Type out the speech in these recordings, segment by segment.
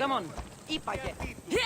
Come on, είπαγε. Yeah!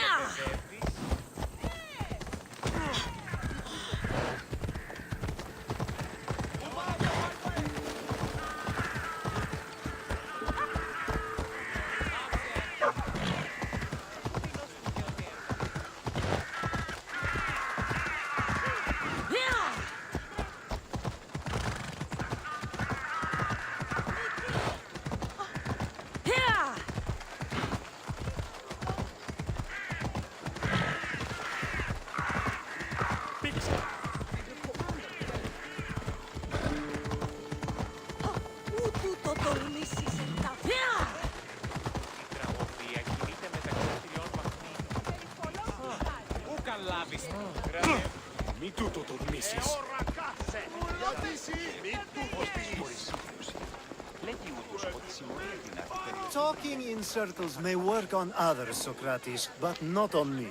Talking in circles may work on others, Socrates, but not on me.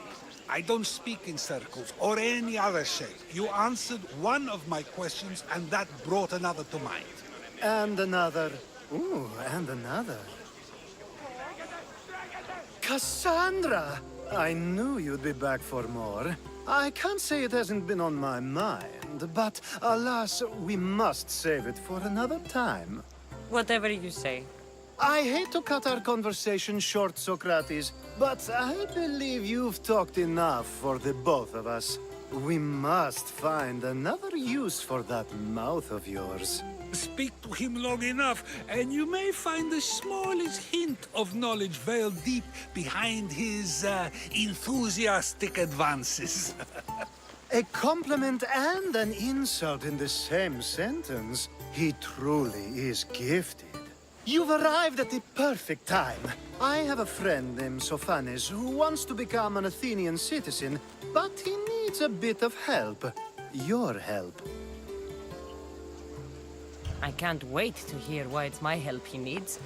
I don't speak in circles or any other shape. You answered one of my questions, and that brought another to mind. And another. Ooh, and another. Cassandra! I knew you'd be back for more. I can't say it hasn't been on my mind, but alas, we must save it for another time. Whatever you say. I hate to cut our conversation short, Socrates, but I believe you've talked enough for the both of us. We must find another use for that mouth of yours. Speak to him long enough, and you may find the smallest hint of knowledge veiled deep behind his enthusiastic advances. A compliment and an insult in the same sentence. He truly is gifted. You've arrived at the perfect time. I have a friend named Sophanes who wants to become an Athenian citizen, but he needs a bit of help. Your help. I can't wait to hear why it's my help he needs.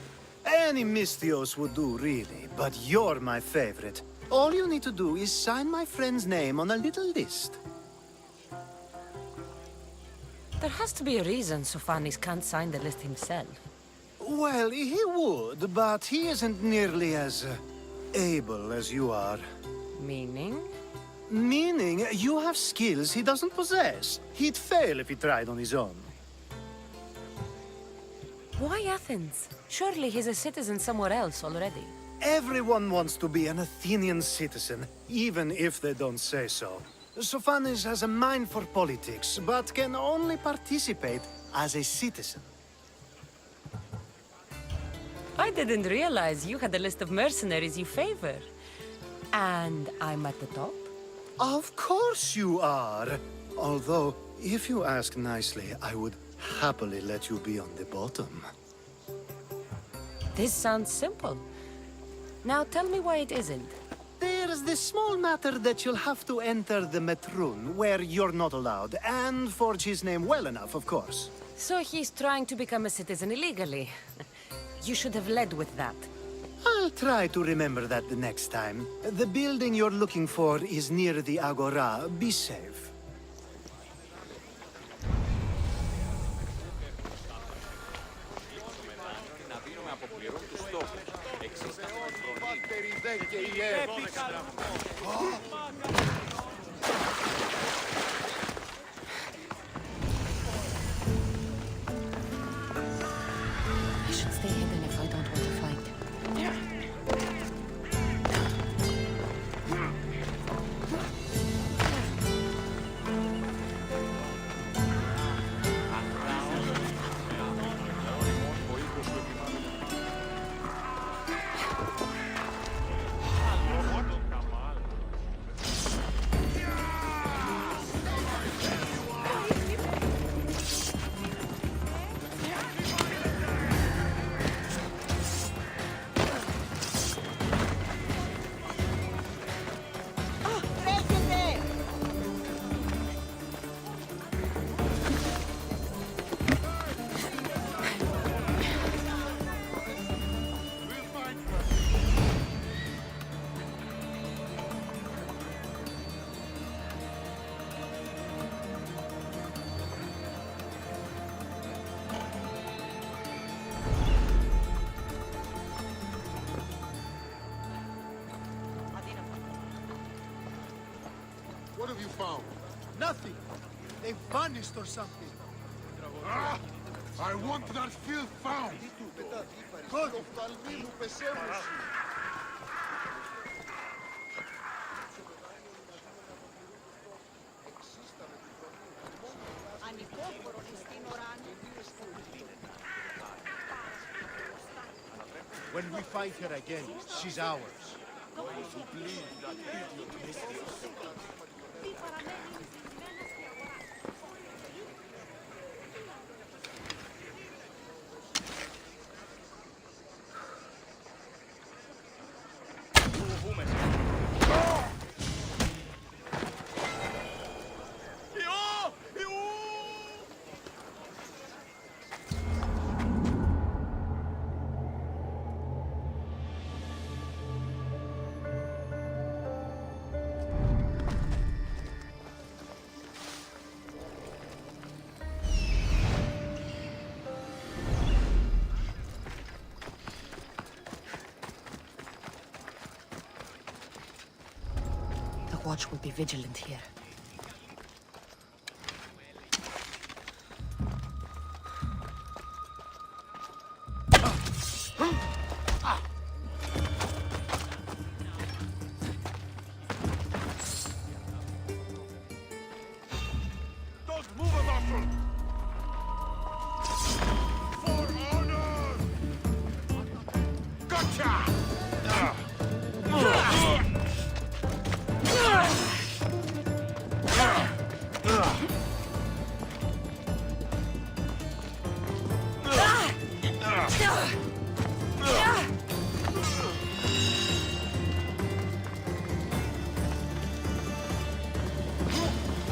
Any Mystios would do, really, but you're my favorite. All you need to do is sign my friend's name on a little list. There has to be a reason Sophanes can't sign the list himself. Well, he would, but he isn't nearly as able as you are. Meaning? Meaning, you have skills he doesn't possess. He'd fail if he tried on his own. Why Athens? Surely he's a citizen somewhere else already. Everyone wants to be an Athenian citizen, even if they don't say so. Sophanes has a mind for politics, but can only participate as a citizen. I didn't realize you had a list of mercenaries you favor. And I'm at the top? Of course you are. Although, if you ask nicely, I would happily let you be on the bottom. This sounds simple. Now tell me why it isn't. There's this small matter that you'll have to enter the Metroon, where you're not allowed, and forge his name well enough, of course. So he's trying to become a citizen illegally. You should have led with that. I'll try to remember that the next time. The building you're looking for is near the Agora. Be safe. I should stay hidden if I don't want to fight. found? Nothing. They vanished or something. Ah! I want that filth found! Good. When we find her again, she's ours. The watch will be vigilant here. Don't move a muscle! For honor! Gotcha!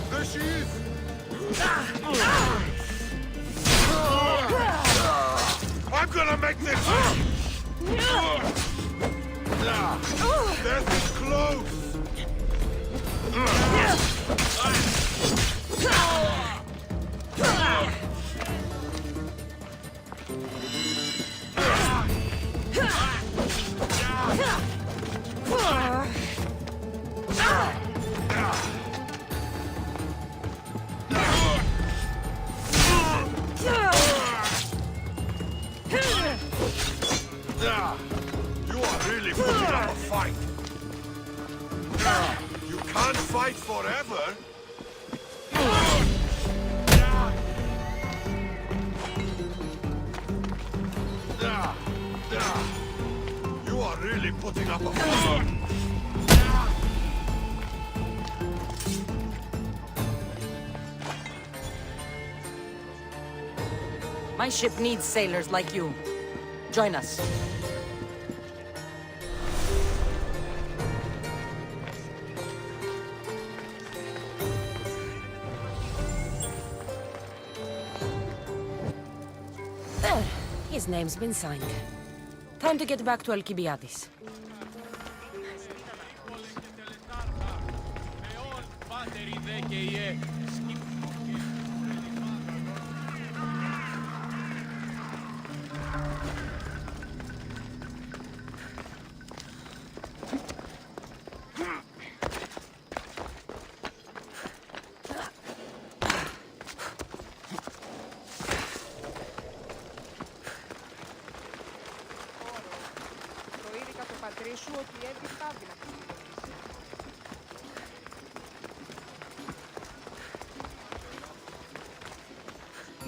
There she is! I'm gonna make this! Death is close! You are really putting up a fight. You can't fight forever. You are really putting up a fight. My ship needs sailors like you. Join us. There. His name's been signed. Time to get back to Alcibiades.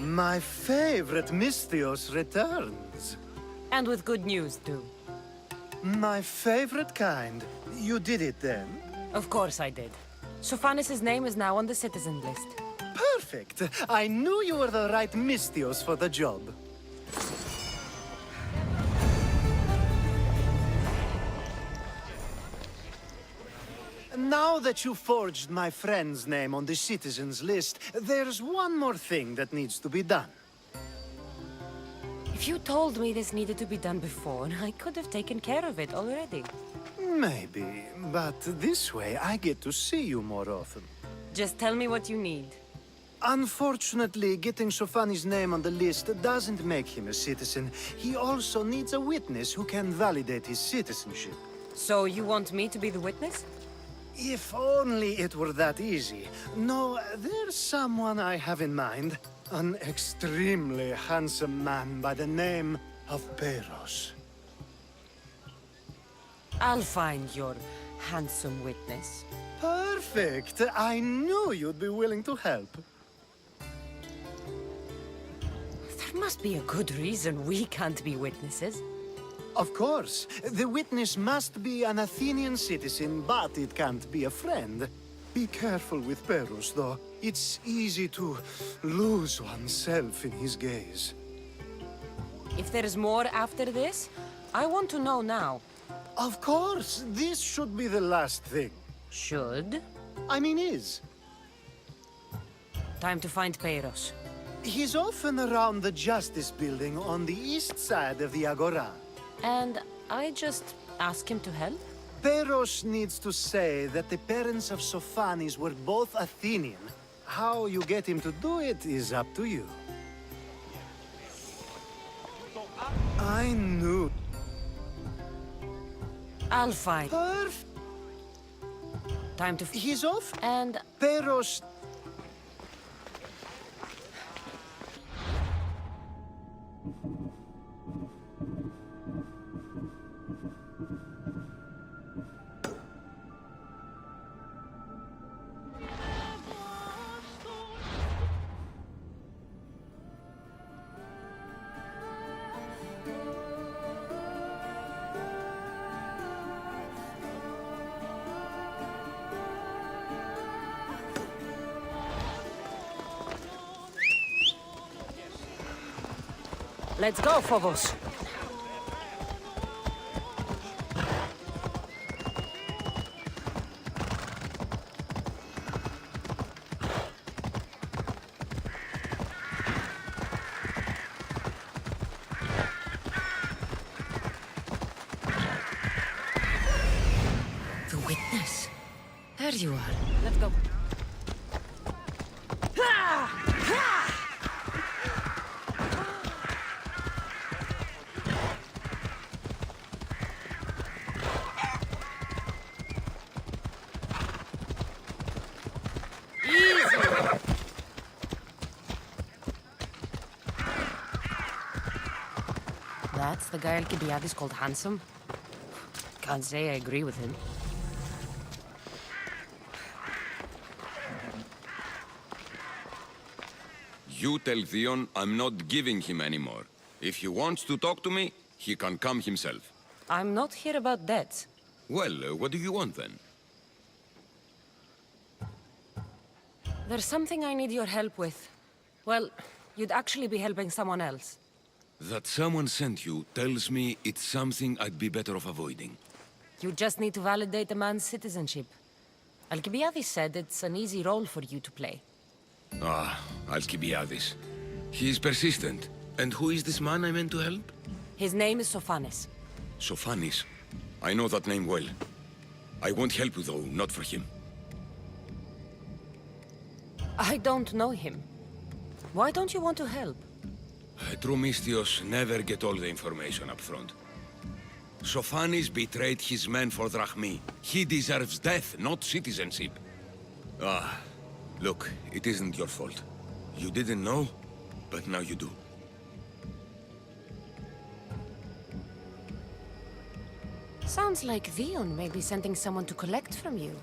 My favorite Misthios returns. And with good news, too. My favorite kind. You did it then? Of course I did. Sophanis' name is now on the citizen list. Perfect. I knew you were the right Misthios for the job. Now that you forged my friend's name on the citizens list, there's one more thing that needs to be done. If you told me this needed to be done before, I could have taken care of it already. Maybe, but this way I get to see you more often. Just tell me what you need. Unfortunately, getting Sophanis' name on the list doesn't make him a citizen. He also needs a witness who can validate his citizenship. So you want me to be the witness? If only it were that easy. No, there's someone I have in mind. An extremely handsome man by the name of Peros. I'll find your handsome witness. Perfect. I knew you'd be willing to help. There must be a good reason we can't be witnesses. Of course. The witness must be an Athenian citizen, but it can't be a friend. Be careful with Peros, though. It's easy to lose oneself in his gaze. If there's more after this, I want to know now. Of course, this should be the last thing. Should? I mean, is. Time to find Peros. He's often around the Justice Building on the east side of the Agora. And I just ask him to help? Peros needs to say that the parents of Sophanis were both Athenian. How you get him to do it is up to you. I knew. I'll find. Perf. Time to He's off. And Peros. let's go, Phobos. The witness. There you are. Let's go. That's the guy Alcibiades called handsome? Can't say I agree with him. You tell Theon I'm not giving him anymore. If he wants to talk to me, he can come himself. I'm not here about debts. Well, what do you want then? There's something I need your help with. Well, you'd actually be helping someone else. That someone sent you tells me it's something I'd be better off avoiding. You just need to validate a man's citizenship. Alcibiades said it's an easy role for you to play. Ah, Alcibiades. He's persistent. And who is this man I meant to help? His name is Sophanis. Sophanis. I know that name well. I won't help you though, not for him. I don't know him. Why don't you want to help? True Mystios never get all the information up front. Sophanis betrayed his men for drachmi. He deserves death, not citizenship. Ah, look, it isn't your fault. You didn't know, but now you do. Sounds like Theon may be sending someone to collect from you.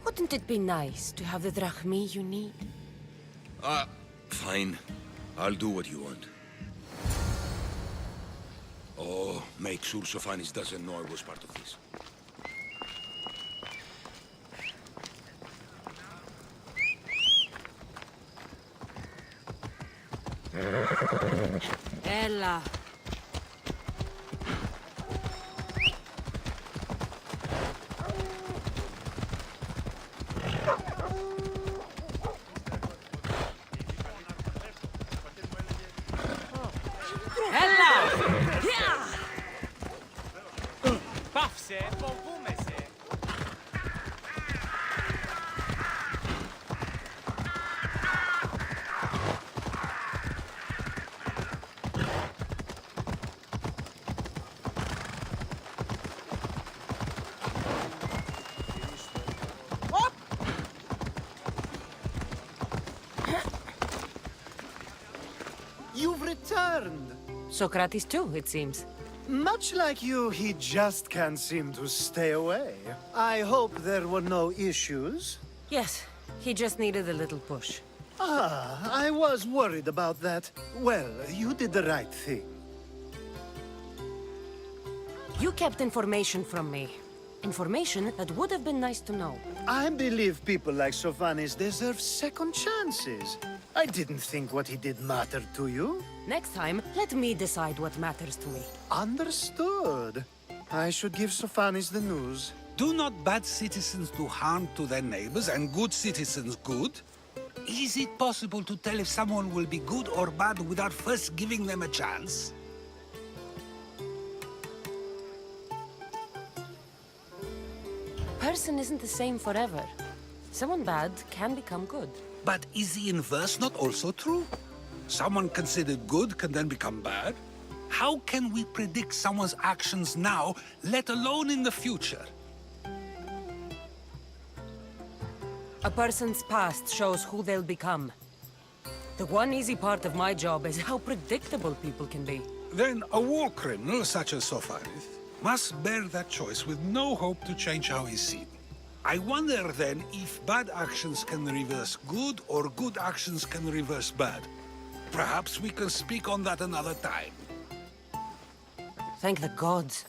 Wouldn't it be nice to have the drachmi you need? Fine. I'll do what you want. Oh, make sure Sophanis doesn't know I was part of this. Ella. Πάυσε, φοβούμεσαι. learned. Socrates too, it seems. Much like you, he just can't seem to stay away. I hope there were no issues. Yes, he just needed a little push. Ah, I was worried about that. Well, you did the right thing. You kept information from me. Information that would have been nice to know. I believe people like Sophanis deserve second chances. I didn't think what he did mattered to you. Next time, let me decide what matters to me. Understood. I should give Sophanis the news. Do not bad citizens do harm to their neighbors and good citizens good? Is it possible to tell if someone will be good or bad without first giving them a chance? Person isn't the same forever. Someone bad can become good. But is the inverse not also true? Someone considered good can then become bad? How can we predict someone's actions now, let alone in the future? A person's past shows who they'll become. The one easy part of my job is how predictable people can be. Then a war criminal such as Sophanis must bear that choice with no hope to change how he's seen. I wonder then if bad actions can reverse good or good actions can reverse bad. Perhaps we can speak on that another time. Thank the gods.